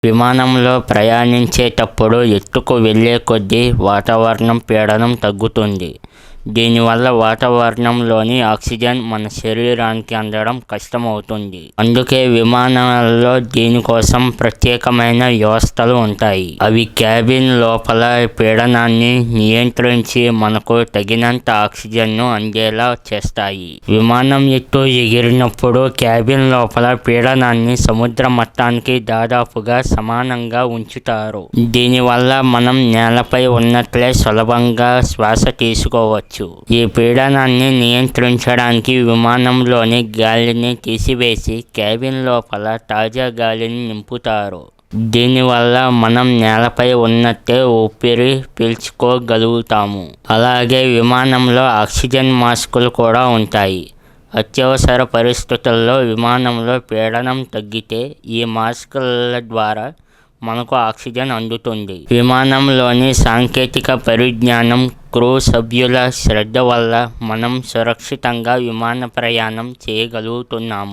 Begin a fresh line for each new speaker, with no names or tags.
విమానంలో ప్రయాణించేటప్పుడు ఎత్తుకు వెళ్ళే కొద్దీ వాతావరణం పీడనం తగ్గుతుంది. దీనివల్ల వాతావరణంలోని ఆక్సిజన్ మన శరీరానికి అందడం కష్టమవుతుంది. అందుకే విమానాలలో దీనికోసం ప్రత్యేకమైన వ్యవస్థలు ఉంటాయి. అవి క్యాబిన్ లోపల పీడనాన్ని నియంత్రించి మనకు తగినంత ఆక్సిజన్ను అందేలా చేస్తాయి. విమానం ఎత్తు ఎగిరినప్పుడు క్యాబిన్ లోపల పీడనాన్ని సముద్ర మట్టానికి దాదాపుగా సమానంగా ఉంచుతారు. దీనివల్ల మనం నేలపై ఉన్నట్లే సులభంగా శ్వాస తీసుకోవచ్చు. ఈ పీడనాన్ని నియంత్రించడానికి విమానంలోని గాలిని తీసివేసి క్యాబిన్ లోపల తాజా గాలిని నింపుతారు. దీనివల్ల మనం నేలపై ఉన్నట్టే ఊపిరి పీల్చుకోగలుగుతాము. అలాగే విమానంలో ఆక్సిజన్ మాస్కులు కూడా ఉంటాయి. అత్యవసర పరిస్థితుల్లో విమానంలో పీడనం తగ్గితే ఈ మాస్కుల ద్వారా మనకు ఆక్సిజన్ అందుతుంది. విమానంలోని సాంకేతిక పరిజ్ఞానం, క్రూ సభ్యుల శ్రద్ధ వల్ల మనం సురక్షితంగా విమాన ప్రయాణం చేయగలుగుతున్నాము.